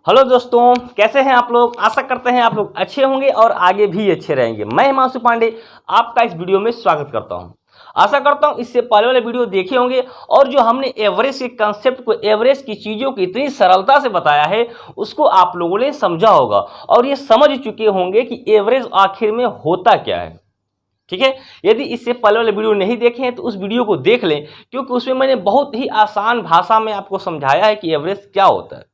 Hello दोस्तों, कैसे हैं आप लोग। आशा करते हैं आप लोग अच्छे होंगे और आगे भी अच्छे रहेंगे। मैं हिमांशु पांडे आपका इस वीडियो में स्वागत करता हूं। आशा करता हूं इससे पहले वाले वीडियो देखे होंगे और जो हमने एवरेज के कंसेप्ट को, एवरेज की चीज़ों को इतनी सरलता से बताया है उसको आप लोगों ने समझा होगा और ये समझ चुके होंगे कि एवरेज आखिर में होता क्या है। ठीक है, यदि इससे पहले वाले वीडियो नहीं देखे हैं तो उस वीडियो को देख लें, क्योंकि उसमें मैंने बहुत ही आसान भाषा में आपको समझाया है कि एवरेज क्या होता है।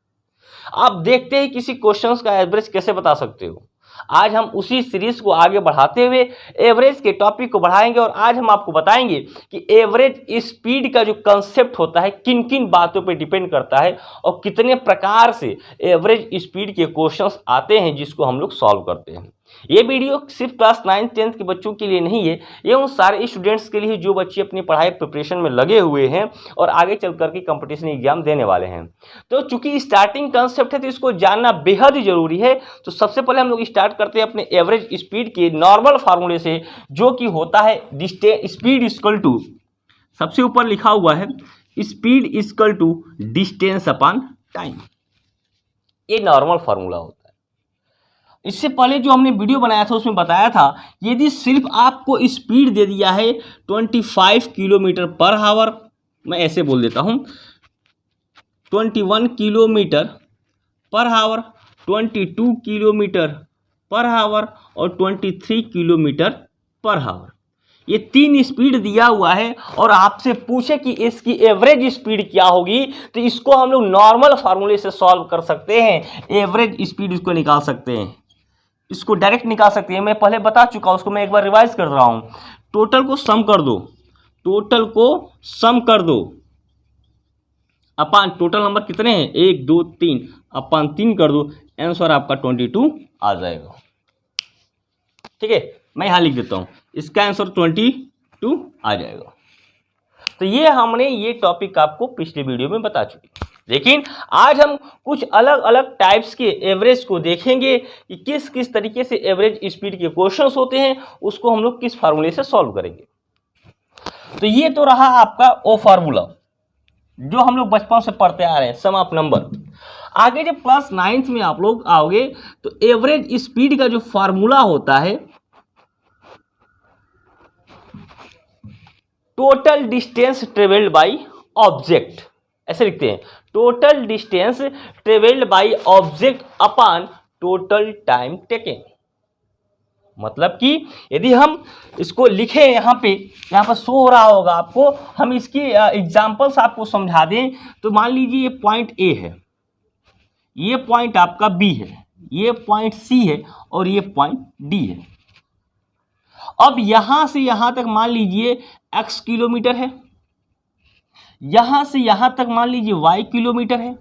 आप देखते ही किसी क्वेश्चंस का एवरेज कैसे बता सकते हो। आज हम उसी सीरीज को आगे बढ़ाते हुए एवरेज के टॉपिक को बढ़ाएंगे और आज हम आपको बताएंगे कि एवरेज स्पीड का जो कंसेप्ट होता है किन किन बातों पे डिपेंड करता है और कितने प्रकार से एवरेज स्पीड के क्वेश्चंस आते हैं जिसको हम लोग सॉल्व करते हैं। ये वीडियो सिर्फ क्लास 9th 10th के बच्चों के लिए नहीं है, ये उन सारे स्टूडेंट्स के लिए जो बच्चे अपनी पढ़ाई प्रिपरेशन में लगे हुए हैं और आगे चल करके कंपटीशन एग्जाम देने वाले हैं। तो चूंकि स्टार्टिंग कंसेप्ट है तो इसको जानना बेहद ही जरूरी है। तो सबसे पहले हम लोग स्टार्ट करते हैं अपने एवरेज स्पीड के नॉर्मल फार्मूले से, जो कि होता है स्पीड इक्वल टू, सबसे ऊपर लिखा हुआ है speed equal to distance upon time. ये नॉर्मल फार्मूला होता है। इससे पहले जो हमने वीडियो बनाया था उसमें बताया था यदि सिर्फ आपको स्पीड दे दिया है 25 किलोमीटर पर आवर, मैं ऐसे बोल देता हूँ 21 kilometre per hour, 22 kilometre per hour और 23 किलोमीटर पर आवर, ये तीन स्पीड दिया हुआ है और आपसे पूछे कि इसकी एवरेज स्पीड क्या होगी तो इसको हम लोग नॉर्मल फार्मूले से सॉल्व कर सकते हैं। एवरेज स्पीड इसको निकाल सकते हैं, इसको डायरेक्ट निकाल सकते हैं। मैं पहले बता चुका हूं, उसको मैं एक बार रिवाइज कर रहा हूं। टोटल को सम कर दो, टोटल को सम कर दो अपान टोटल नंबर कितने हैं 1 2 3 अपान 3 कर दो, आंसर आपका 22 आ जाएगा। ठीक है, मैं यहां लिख देता हूं, इसका आंसर 22 आ जाएगा। तो ये हमने ये टॉपिक आपको पिछले वीडियो में बता चुके, लेकिन आज हम कुछ अलग अलग टाइप्स के एवरेज को देखेंगे कि किस किस तरीके से एवरेज स्पीड के क्वेश्चंस होते हैं, उसको हम लोग किस फार्मूले से सॉल्व करेंगे। तो ये तो रहा आपका वो फार्मूला जो हम लोग बचपन से पढ़ते आ रहे हैं, सम ऑफ नंबर। आगे जब क्लास 9th में आप लोग आओगे तो एवरेज स्पीड का जो फार्मूला होता है total distance travelled by object, ऐसे लिखते हैं, total distance travelled by object upon total time taken. मतलब कि यदि हम इसको लिखें यहाँ पर शो हो रहा होगा आपको, हम इसकी एग्जांपल्स आपको समझा दें तो मान लीजिए ये पॉइंट ए है, ये पॉइंट आपका बी है, ये पॉइंट सी है और ये पॉइंट डी है। अब यहां से यहां तक मान लीजिए x किलोमीटर है, यहां से यहां तक मान लीजिए y किलोमीटर है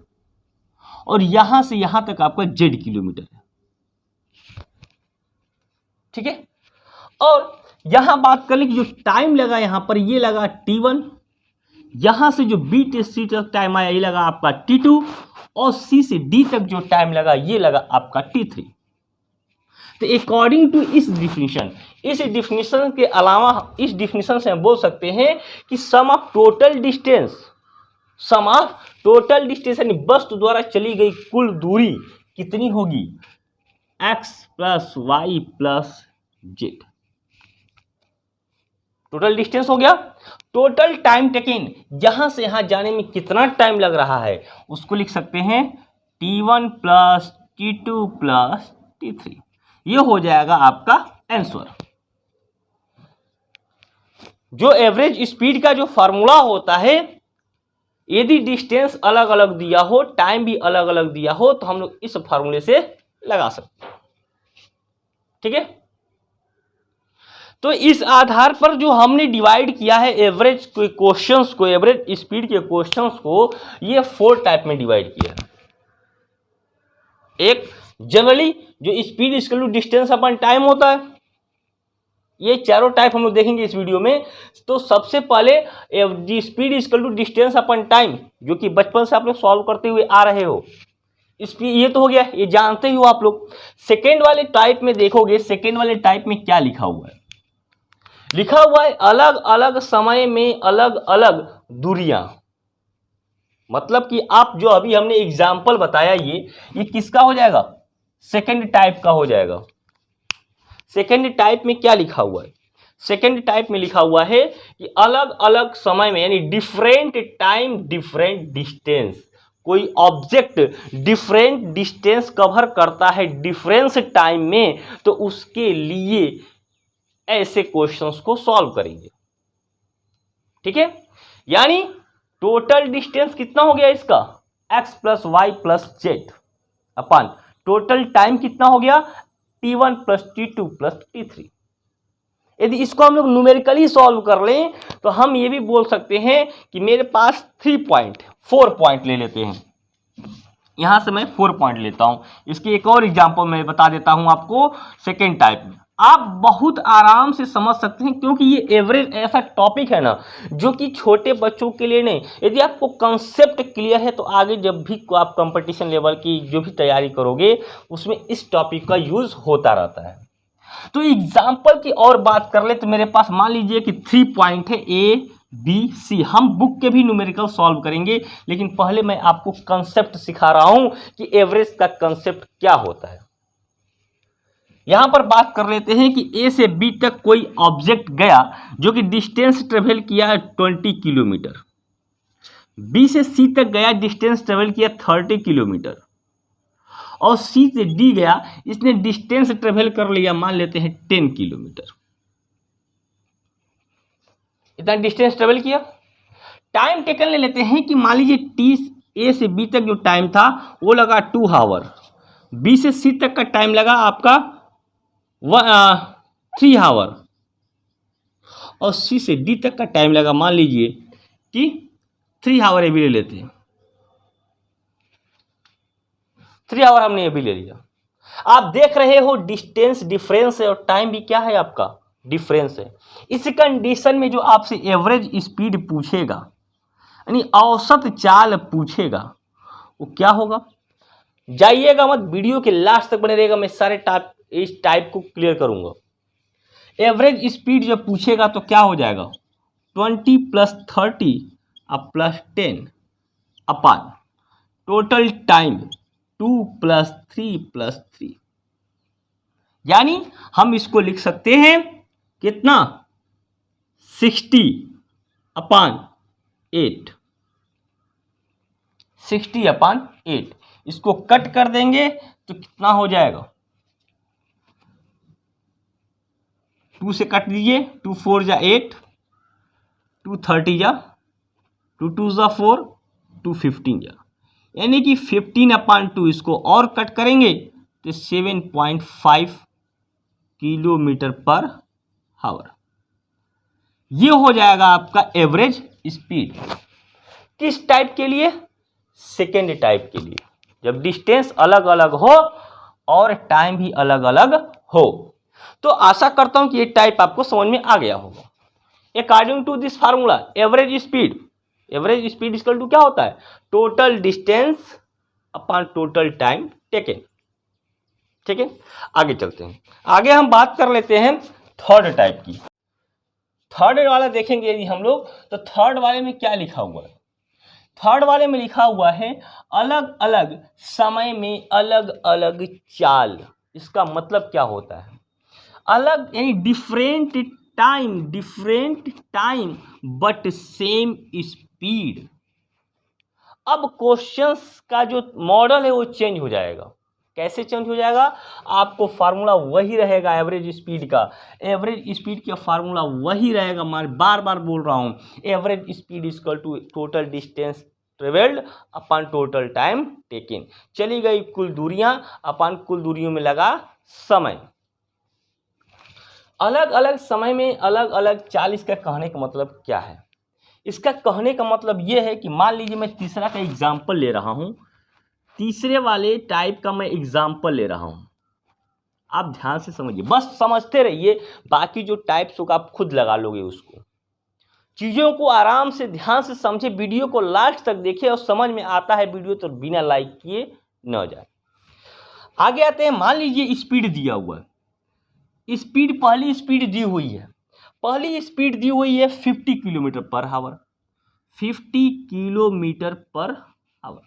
और यहां से यहां तक आपका z किलोमीटर है। ठीक है, और यहां बात कर ले कि जो टाइम लगा यहां पर ये लगा t1, यहां से जो b से c तक टाइम आया ये लगा आपका t2 और c से d तक जो टाइम लगा ये लगा आपका t3। तो अकॉर्डिंग टू इस डिफिनीशन के अलावा इस डिफिनीशन से हम बोल सकते हैं कि सम ऑफ टोटल डिस्टेंस यानी वस्तु द्वारा चली गई कुल दूरी कितनी होगी, x plus Y plus Z. Total distance हो गया। टोटल टाइम टेकन, यहां से यहां जाने में कितना टाइम लग रहा है उसको लिख सकते हैं t1 plus t2 plus t3। ये हो जाएगा आपका आंसर। जो एवरेज स्पीड का जो फार्मूला होता है, यदि डिस्टेंस अलग अलग दिया हो, टाइम भी अलग अलग दिया हो, तो हम लोग इस फार्मूले से लगा सकते हैं। ठीक है, तो इस आधार पर जो हमने डिवाइड किया है एवरेज के क्वेश्चंस को, एवरेज स्पीड के क्वेश्चंस को, ये 4 टाइप में डिवाइड किया है। एक जनरली जो speed equal to distance upon time होता है, ये चारों टाइप हम लोग देखेंगे इस वीडियो में। तो सबसे पहले speed equal to distance upon time, जो कि बचपन से आप लोग सॉल्व करते हुए आ रहे हो, स्पीड ये तो हो गया, ये जानते ही हो आप लोग। सेकेंड वाले टाइप में देखोगे, सेकेंड वाले टाइप में क्या लिखा हुआ है, लिखा हुआ है अलग अलग समय में अलग अलग दूरियां। मतलब कि आप जो अभी हमने एग्जाम्पल बताया ये किसका हो जाएगा, सेकेंड टाइप का हो जाएगा। सेकेंड टाइप में क्या लिखा हुआ है, सेकेंड टाइप में लिखा हुआ है कि अलग अलग समय में, यानी डिफरेंट टाइम डिफरेंट डिस्टेंस, कोई ऑब्जेक्ट डिफरेंट डिस्टेंस कवर करता है डिफरेंस टाइम में, तो उसके लिए ऐसे क्वेश्चंस को सॉल्व करेंगे। ठीक है, यानी टोटल डिस्टेंस कितना हो गया इसका, x plus Y plus Z अपन टोटल टाइम कितना हो गया, t1 plus t2 plus t3। यदि इसको हम लोग न्यूमेरिकली सॉल्व कर लें तो हम ये भी बोल सकते हैं कि मेरे पास 4 पॉइंट ले लेते हैं। यहां से मैं 4 पॉइंट लेता हूं। इसकी एक और एग्जांपल मैं बता देता हूं आपको सेकेंड टाइप में, आप बहुत आराम से समझ सकते हैं, क्योंकि ये एवरेज ऐसा टॉपिक है ना जो कि छोटे बच्चों के लिए नहीं, यदि आपको कंसेप्ट क्लियर है तो आगे जब भी आप कंपटीशन लेवल की जो भी तैयारी करोगे उसमें इस टॉपिक का यूज होता रहता है। तो एग्जाम्पल की और बात कर ले तो मेरे पास मान लीजिए कि 3 पॉइंट है ABC। हम बुक के भी न्यूमेरिकल सॉल्व करेंगे, लेकिन पहले मैं आपको कंसेप्ट सिखा रहा हूं कि एवरेज का कंसेप्ट क्या होता है। यहां पर बात कर लेते हैं कि A से B तक कोई ऑब्जेक्ट गया जो कि डिस्टेंस ट्रेवल किया 20 किलोमीटर, B से C तक गया डिस्टेंस ट्रेवल किया 30 किलोमीटर, और C से D गया, इसने डिस्टेंस ट्रेवल कर लिया मान लेते हैं 10 किलोमीटर। इतना डिस्टेंस ट्रेवल किया। टाइम टेकन ले लेते हैं कि मान लीजिए A से B तक जो टाइम था वो लगा 2 आवर, B से C तक का टाइम लगा आपका 3 आवर, और C से D तक का टाइम लगा मान लीजिए कि 3 आवर। ये भी ले लेते हैं, 3 आवर हमने ये भी ले लिया। आप देख रहे हो डिस्टेंस डिफरेंस है और टाइम भी क्या है आपका डिफरेंस है। इस कंडीशन में जो आपसे एवरेज स्पीड पूछेगा यानी औसत चाल पूछेगा वो क्या होगा, जाइएगा मत, वीडियो के लास्ट तक बने रहेगा, मैं सारे इस टाइप को क्लियर करूंगा। एवरेज स्पीड जब पूछेगा तो क्या हो जाएगा 20 प्लस 30 प्लस 10 अपान टोटल टाइम 2 प्लस 3 प्लस 3, यानी हम इसको लिख सकते हैं कितना 60 अपान 8, 60 अपान 8। इसको कट कर देंगे तो कितना हो जाएगा, 2 से कट दीजिए, 2 4 जा 8, 2 30 जा, 2 2 जा 4, 2 15 जा, यानी कि 15 अपान 2। इसको और कट करेंगे तो 7.5 किलोमीटर पर आवर। ये हो जाएगा आपका एवरेज स्पीड। किस टाइप के लिए, सेकेंड टाइप के लिए, जब डिस्टेंस अलग अलग हो और टाइम भी अलग अलग हो। तो आशा करता हूं कि ये टाइप आपको समझ में आ गया होगा। According to this formula average speed equal to क्या होता है, total distance upon total time taken. ठीक है, आगे चलते हैं। आगे हम बात कर लेते हैं थर्ड टाइप की। थर्ड वाला देखेंगे यदि हम लोग तो थर्ड वाले में क्या लिखा हुआ है, थर्ड वाले में लिखा हुआ है अलग अलग समय में अलग अलग चाल। इसका मतलब क्या होता है, अलग यानी different time but same speed. अब क्वेश्चंस का जो मॉडल है वो चेंज हो जाएगा। कैसे चेंज हो जाएगा, आपको फार्मूला वही रहेगा एवरेज स्पीड का, एवरेज स्पीड का फार्मूला वही रहेगा। मैं बार बार बोल रहा हूँ, average speed equal to total distance travelled upon total time taken. चली गई कुल दूरियां अपन कुल दूरियों में लगा समय। अलग अलग समय में अलग अलग चाल। इसका कहने का मतलब क्या है, इसका कहने का मतलब यह है कि मान लीजिए मैं तीसरा का एग्जाम्पल ले रहा हूं, तीसरे वाले टाइप का मैं एग्जाम्पल ले रहा हूं। आप ध्यान से समझिए, बस समझते रहिए, बाकी जो टाइप्स होगा आप खुद लगा लोगे उसको। चीज़ों को आराम से ध्यान से समझे, वीडियो को लास्ट तक देखिए और समझ में आता है वीडियो तो बिना लाइक किए न जाए। आगे आते हैं, मान लीजिए स्पीड दिया हुआ है, स्पीड पहली स्पीड दी हुई है 50 kilometre per hour. 50 kilometre per hour.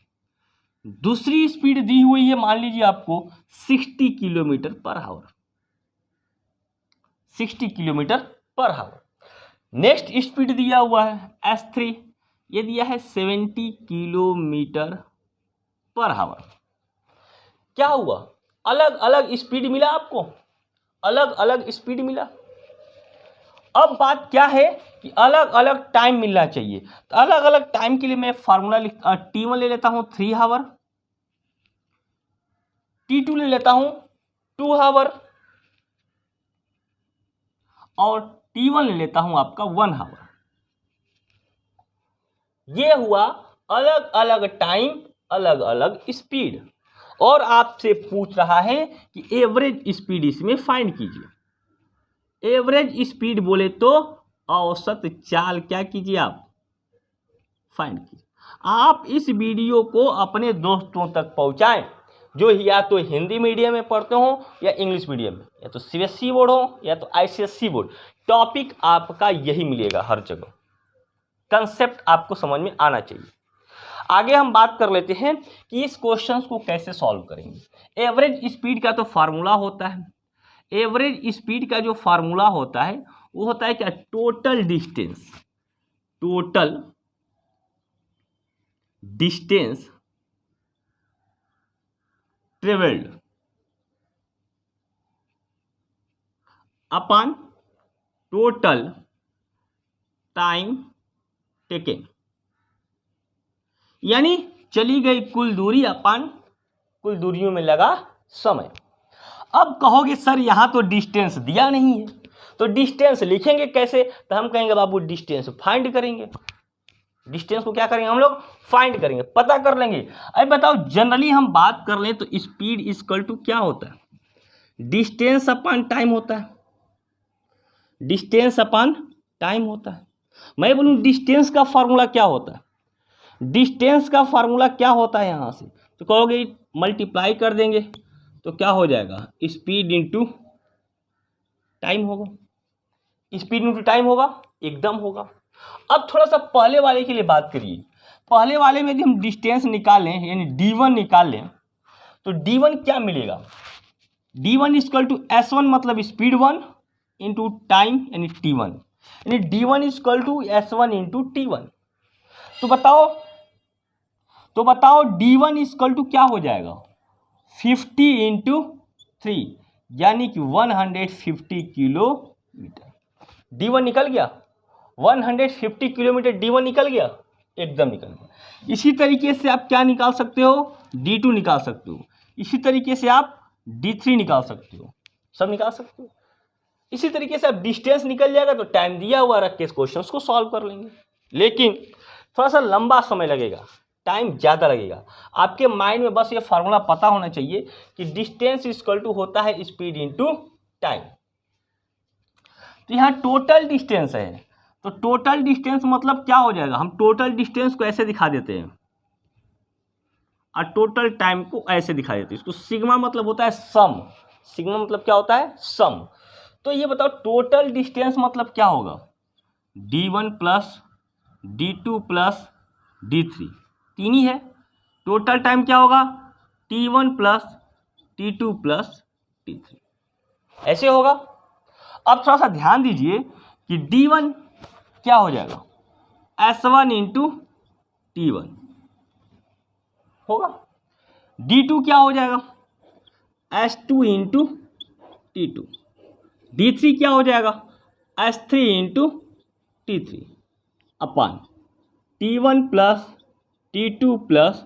दूसरी स्पीड दी हुई है, मान लीजिए आपको 60 kilometre per hour, 60 kilometre per hour. Next speed दिया हुआ है S3, ये दिया है 70 किलोमीटर पर आवर। क्या हुआ, अलग अलग स्पीड मिला आपको, अलग अलग स्पीड मिला। अब बात क्या है कि अलग अलग टाइम मिलना चाहिए। तो अलग अलग टाइम के लिए मैं फार्मूला T1 ले लेता हूं 3 आवर, T2 ले लेता हूं 2 आवर और T1 ले लेता हूं आपका 1 आवर। ये हुआ अलग अलग टाइम, अलग अलग स्पीड। और आपसे पूछ रहा है कि एवरेज स्पीड इसमें फाइंड कीजिए। एवरेज स्पीड बोले तो औसत चाल क्या कीजिए आप, फाइंड कीजिए। आप इस वीडियो को अपने दोस्तों तक पहुंचाएं जो या तो हिंदी मीडियम में पढ़ते हो या इंग्लिश मीडियम में, या तो CBSE बोर्ड हो या तो ICSE बोर्ड। टॉपिक आपका यही मिलेगा हर जगह, कंसेप्ट आपको समझ में आना चाहिए। आगे हम बात कर लेते हैं कि इस क्वेश्चन को कैसे सॉल्व करेंगे। एवरेज स्पीड का तो फार्मूला होता है, एवरेज स्पीड का जो फार्मूला होता है वो होता है क्या, total distance, total distance travelled upon total time taken, यानी चली गई कुल दूरी अपॉन कुल दूरियों में लगा समय। अब कहोगे सर यहां तो डिस्टेंस दिया नहीं है, तो डिस्टेंस लिखेंगे कैसे, तो हम कहेंगे बाबू डिस्टेंस फाइंड करेंगे। डिस्टेंस को क्या करेंगे हम लोग, फाइंड करेंगे, पता कर लेंगे। अब बताओ जनरली हम बात कर लें तो स्पीड इक्वल टू क्या होता है, डिस्टेंस अपॉन टाइम होता है, डिस्टेंस अपॉन टाइम होता है। मैं बोलूं डिस्टेंस का फार्मूला क्या होता है, डिस्टेंस का फार्मूला क्या होता है यहां से, तो कहोगे मल्टीप्लाई कर देंगे तो क्या हो जाएगा, स्पीड इंटू टाइम होगा, स्पीड इंटू टाइम होगा, एकदम होगा। अब थोड़ा सा पहले वाले के लिए बात करिए। पहले वाले में यदि हम डिस्टेंस निकालें यानी D1 निकाल लें तो D1 क्या मिलेगा, D1 इक्वल टू S1 मतलब स्पीड 1 इंटू टाइम यानी T1, यानी D1 equal to S1 into T1। तो बताओ D1 इक्वल टू क्या हो जाएगा, 50 इंटू 3 यानी कि 150 किलोमीटर। D1 निकल गया, 150 किलोमीटर D1 निकल गया, एकदम निकल गया। इसी तरीके से आप क्या निकाल सकते हो, D2 निकाल सकते हो, इसी तरीके से आप D3 निकाल सकते हो, सब निकाल सकते हो। इसी तरीके से अब डिस्टेंस निकल जाएगा तो टाइम दिया हुआ रख के क्वेश्चंस को सॉल्व कर लेंगे, लेकिन थोड़ा सा लंबा समय लगेगा, टाइम ज़्यादा लगेगा। आपके माइंड में बस ये फार्मूला पता होना चाहिए कि डिस्टेंस इक्वल टू होता है स्पीड इंटू टाइम। तो यहाँ टोटल डिस्टेंस है, तो टोटल डिस्टेंस मतलब क्या हो जाएगा, हम टोटल डिस्टेंस को ऐसे दिखा देते हैं और टोटल टाइम को ऐसे दिखा देते हैं। इसको सिग्मा मतलब होता है सम, सिग्मा मतलब क्या होता है, सम। तो ये बताओ टोटल डिस्टेंस मतलब क्या होगा, D1 plus D2 plus D3, तीन ही है। टोटल टाइम क्या होगा, T1 plus T2 plus T3, ऐसे होगा। अब थोड़ा सा ध्यान दीजिए कि D1 क्या हो जाएगा, S1 इंटू T1 होगा, D2 क्या हो जाएगा, S2 इंटू T2, D3 क्या हो जाएगा, S3 into T3 upon T1 plus T2 plus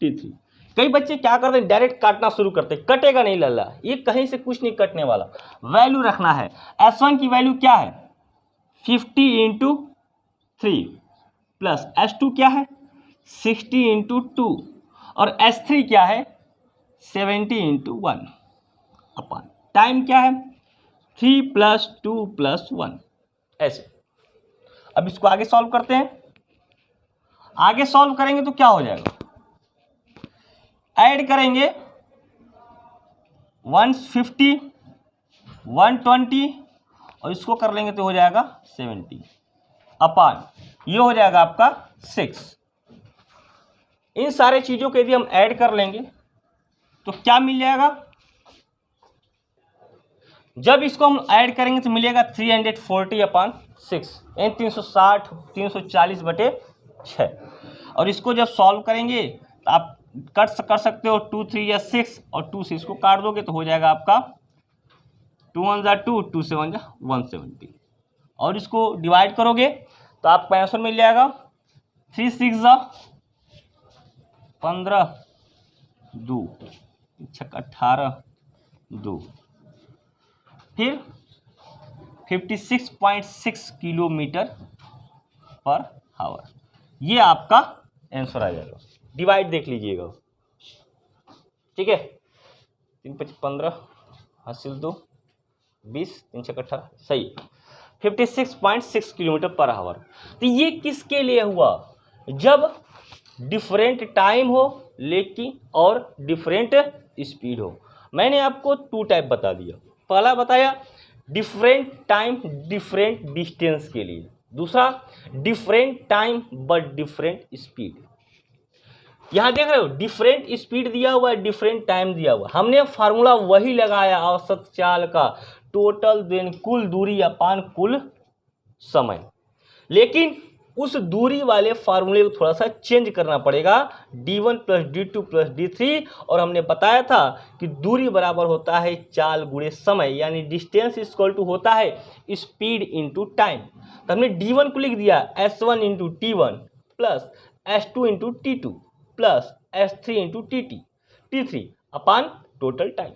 T3। कई बच्चे क्या करते हैं, डायरेक्ट काटना शुरू करते हैं, कटेगा नहीं लल्ला, ये कहीं से कुछ नहीं कटने वाला, वैल्यू रखना है। S1 की वैल्यू क्या है, 50 इंटू 3 प्लस S2 क्या है, 60 इंटू 2 और S3 क्या है, 70 इंटू 1 अपॉन टाइम क्या है, 3 प्लस 2 प्लस 1, ऐसे। अब इसको आगे सॉल्व करते हैं। आगे सॉल्व करेंगे तो क्या हो जाएगा, ऐड करेंगे 150 120 और इसको कर लेंगे तो हो जाएगा 70 अपॉन ये हो जाएगा आपका 6। इन सारे चीज़ों को यदि हम ऐड कर लेंगे तो क्या मिल जाएगा, जब इसको हम ऐड करेंगे तो मिलेगा 340/6 यानी 340/6। और इसको जब सॉल्व करेंगे तो आप कर सकते हो 2 3 या 6 और 2 से इसको काट दोगे तो हो जाएगा आपका 2 1 जा 2 2 7 जा 170। और इसको डिवाइड करोगे तो आपका आंसर मिल जाएगा 3 6 जा 15 2 6 18 2 फिर 56.6 किलोमीटर पर आवर। ये आपका आंसर आ जाएगा। डिवाइड देख लीजिएगा, ठीक है। 3 5 15 हासिल 2 20 3 6 18 सही 56.6 किलोमीटर पर आवर। तो ये किसके लिए हुआ, जब डिफरेंट टाइम हो लेकिन और डिफरेंट स्पीड हो। मैंने आपको 2 टाइप बता दिया। पहला बताया डिफरेंट टाइम डिफरेंट डिस्टेंस के लिए, दूसरा different time but different speed. यहाँ देख रहे हो डिफरेंट स्पीड दिया हुआ है, डिफरेंट टाइम दिया हुआ। हमने फार्मूला वही लगाया औसत चाल का, टोटल देन कुल दूरी अपान कुल समय। लेकिन उस दूरी वाले फार्मूले को थोड़ा सा चेंज करना पड़ेगा, d1 + d2 + d3। और हमने बताया था कि दूरी बराबर होता है चाल गुणे समय, यानी डिस्टेंस इक्वल टू होता है स्पीड इंटू टाइम। तो हमने d1 को लिख दिया s1 × t1 plus s2 × t2 plus s3 × t3 अपान टोटल टाइम।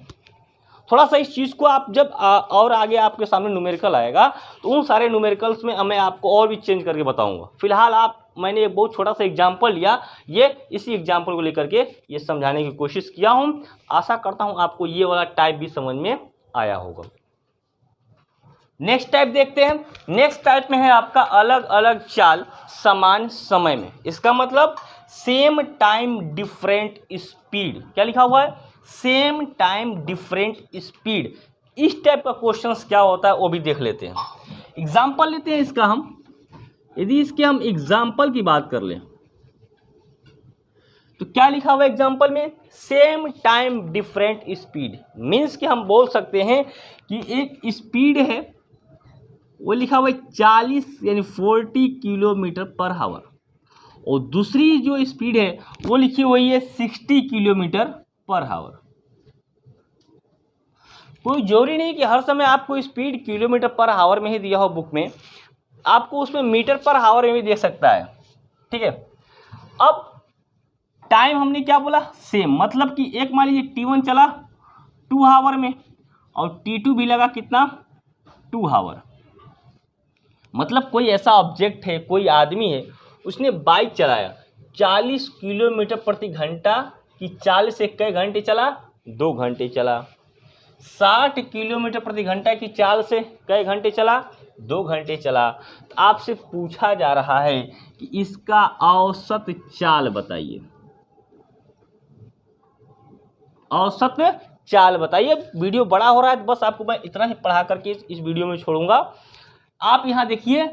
थोड़ा सा इस चीज़ को आप जब और आगे आपके सामने न्यूमेरिकल आएगा तो उन सारे न्यूमेरिकल्स में मैं आपको और भी चेंज करके बताऊंगा। फिलहाल मैंने एक बहुत छोटा सा एग्जाम्पल लिया, ये इसी एग्जाम्पल को लेकर के ये समझाने की कोशिश किया हूँ। आशा करता हूँ आपको ये वाला टाइप भी समझ में आया होगा। नेक्स्ट टाइप देखते हैं। नेक्स्ट टाइप में है आपका अलग अलग चाल समान समय में। इसका मतलब सेम टाइम डिफरेंट स्पीड। क्या लिखा हुआ है, सेम टाइम डिफरेंट स्पीड। इस टाइप का क्वेश्चंस क्या होता है वो भी देख लेते हैं। एग्जाम्पल लेते हैं इसका हम। यदि इसके हम एग्जाम्पल की बात कर लें तो क्या लिखा हुआ है एग्जाम्पल में, same time different speed. Means कि हम बोल सकते हैं कि एक स्पीड है वो लिखा हुआ है 40 यानी 40 किलोमीटर पर आवर, और दूसरी जो स्पीड है वो लिखी हुई है 60 किलोमीटर पर आवर। कोई जरूरी नहीं कि हर समय आपको स्पीड किलोमीटर पर आवर में ही दिया हो बुक में, आपको उसमें मीटर पर आवर में भी दे सकता है, ठीक है। अब टाइम हमने क्या बोला, सेम, मतलब कि एक मान लीजिए T1 चला 2 आवर में और T2 भी लगा कितना 2 आवर। मतलब कोई ऐसा ऑब्जेक्ट है, कोई आदमी है, उसने बाइक चलाया 40 किलोमीटर प्रति घंटा की चाल से कई घंटे चला, 2 घंटे चला। 60 किलोमीटर प्रति घंटा की चाल से कई घंटे चला, 2 घंटे चला। तो आपसे पूछा जा रहा है कि इसका औसत चाल बताइए, औसत चाल बताइए। वीडियो बड़ा हो रहा है तो बस आपको मैं इतना ही पढ़ा करके इस वीडियो में छोड़ूंगा। आप यहाँ देखिए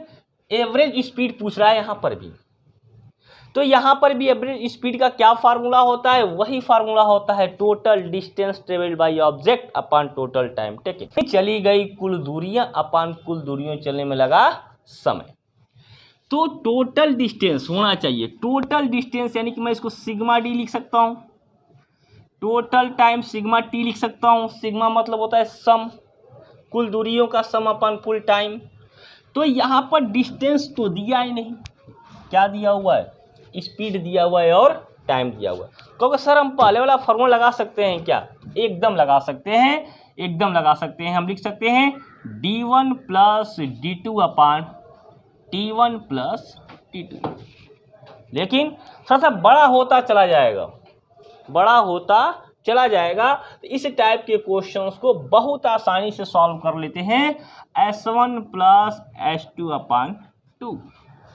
एवरेज स्पीड पूछ रहा है यहाँ पर भी, तो यहाँ पर भी एवरेज स्पीड का क्या फार्मूला होता है, वही फार्मूला होता है total distance travelled by object upon total time taken. चली गई कुल दूरियां अपॉन कुल दूरियों चलने में लगा समय। तो टोटल डिस्टेंस होना चाहिए, टोटल डिस्टेंस यानी कि मैं इसको सिग्मा डी लिख सकता हूँ, टोटल टाइम सिग्मा टी लिख सकता हूँ। सिग्मा मतलब होता है सम, कुल दूरियों का सम अपॉन कुल टाइम। तो यहाँ पर डिस्टेंस तो दिया ही नहीं, क्या दिया हुआ है, स्पीड दिया हुआ है और टाइम दिया हुआ है। क्योंकि सर हम पहले वाला फॉर्मूला लगा सकते हैं क्या, एकदम लगा सकते हैं, एकदम लगा सकते हैं। हम लिख सकते हैं d1 + d2 अपान t1 + t2। लेकिन थोड़ा सा बड़ा होता चला जाएगा, बड़ा होता चला जाएगा। तो इस टाइप के क्वेश्चंस को बहुत आसानी से सॉल्व कर लेते हैं। s1 + s2 अपान 2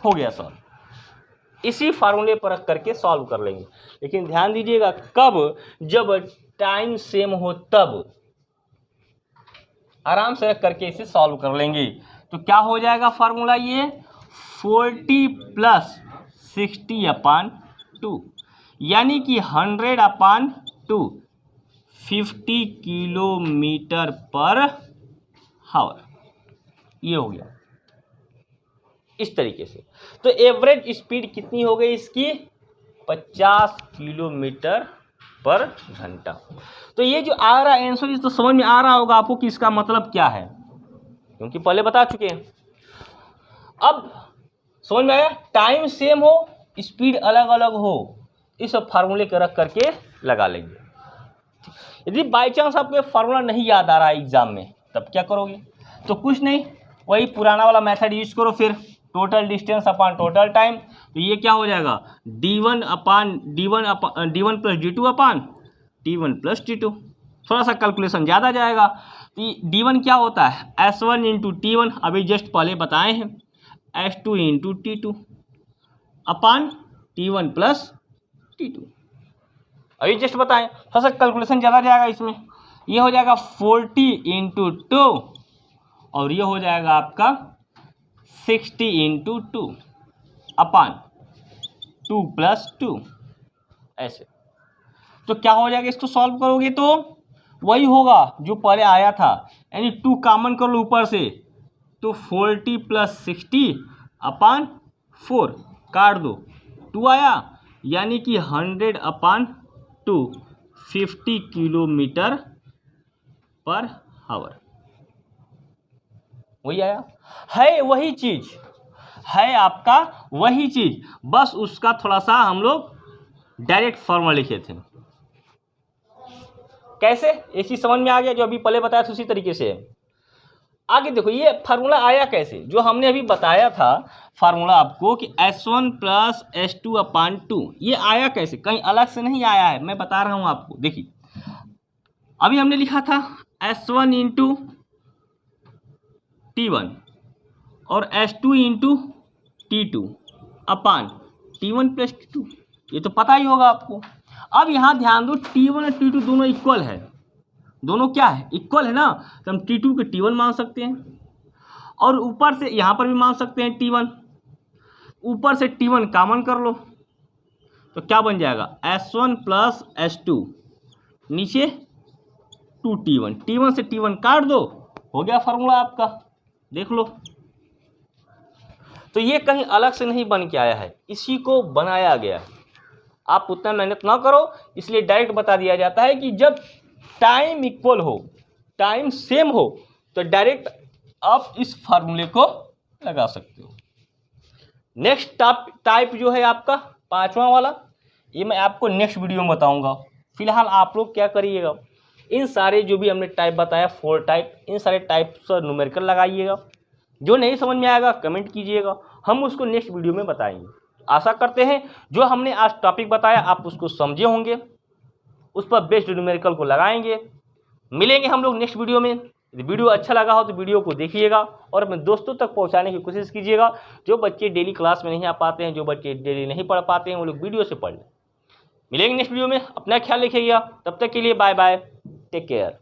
हो गया सॉल्व। इसी फार्मूले पर रख करके सॉल्व कर लेंगे। लेकिन ध्यान दीजिएगा कब, जब टाइम सेम हो तब आराम से रख करके इसे सॉल्व कर लेंगे। तो क्या हो जाएगा फार्मूला, ये 40 प्लस 60/2 यानी कि 100/2 50 किलोमीटर पर हावर। ये हो गया इस तरीके से। तो एवरेज स्पीड कितनी हो गई इसकी? 50 किलोमीटर पर घंटा। तो ये जो आ रहा है आंसर, इस तो समझ में आ रहा होगा आपको कि इसका मतलब क्या है, क्योंकि पहले बता चुके हैं। अब समझ में आया? टाइम सेम हो, स्पीड अलग अलग हो, इस फार्मूले को रख करके लगा लेंगे। यदि बाई चांस आपको फार्मूला नहीं याद आ रहा है एग्जाम में, तब क्या करोगे? तो कुछ नहीं, वही पुराना वाला मेथड यूज करो फिर, total distance upon total time. तो ये क्या हो जाएगा? d1 plus d2 upon t1 plus t2। थोड़ा सा कैलकुलेशन ज़्यादा जाएगा। तो d1 क्या होता है? s1 इंटू t1, अभी जस्ट पहले बताए हैं, s2 into t2 upon t1 plus t2, अभी जस्ट बताएं। थोड़ा सा कैलकुलेशन ज़्यादा जाएगा इसमें। ये हो जाएगा 40 इंटू 2 और ये हो जाएगा आपका 60 इंटू 2 अपॉन 2 प्लस 2, ऐसे। तो क्या हो जाएगा? इसको सॉल्व करोगे तो वही होगा जो पहले आया था, यानी 2 कॉमन कर लो ऊपर से, तो 40 प्लस 60 अपॉन 4 काट दो, 2 आया, यानी कि 100/2 50 किलोमीटर पर हावर। वही आया, है वही चीज, है आपका वही चीज, बस उसका थोड़ा सा हम लोग डायरेक्ट फॉर्मूला लिखे थे। कैसे? ये चीज समझ में आ गया जो अभी पहले बताया था, उसी तरीके से आगे देखो। ये फार्मूला आया कैसे? जो हमने अभी बताया था फार्मूला आपको कि s1 प्लस s2/2, ये आया कैसे? कहीं अलग से नहीं आया है, मैं बता रहा हूं आपको। देखिए अभी हमने लिखा था s1 इंटू t1 और s2 इंटू t2 अपान t1 प्लस t2, ये तो पता ही होगा आपको। अब यहाँ ध्यान दो, t1 और t2 दोनों इक्वल है, दोनों क्या है? इक्वल है ना। तो हम t2 के t1 मान सकते हैं और ऊपर से यहाँ पर भी मान सकते हैं t1, ऊपर से t1 कॉमन कर लो, तो क्या बन जाएगा? s1 प्लस s2, नीचे 2t1, t1 से t1 काट दो, हो गया फार्मूला आपका, देख लो। तो ये कहीं अलग से नहीं बन के आया है, इसी को बनाया गया है। आप उतना मेहनत ना करो, इसलिए डायरेक्ट बता दिया जाता है कि जब टाइम इक्वल हो, टाइम सेम हो, तो डायरेक्ट आप इस फार्मूले को लगा सकते हो। नेक्स्ट टाइप जो है आपका 5वां वाला, ये मैं आपको नेक्स्ट वीडियो में बताऊंगा। फिलहाल आप लोग क्या करिएगा, इन सारे जो भी हमने टाइप बताया 4 टाइप, इन सारे टाइप से न्यूमेरिकल लगाइएगा। जो नहीं समझ में आएगा कमेंट कीजिएगा, हम उसको नेक्स्ट वीडियो में बताएंगे। आशा करते हैं जो हमने आज टॉपिक बताया आप उसको समझे होंगे, उस पर बेस्ड न्यूमेरिकल को लगाएंगे। मिलेंगे हम लोग नेक्स्ट वीडियो में। यदि वीडियो अच्छा लगा हो तो वीडियो को देखिएगा और अपने दोस्तों तक पहुंचाने की कोशिश कीजिएगा। जो बच्चे डेली क्लास में नहीं आ पाते हैं, जो बच्चे डेली नहीं पढ़ पाते हैं, वो लोग वीडियो से पढ़ लें। मिलेंगे नेक्स्ट वीडियो में, अपना ख्याल रखिएगा। तब तक के लिए बाय बाय, टेक केयर।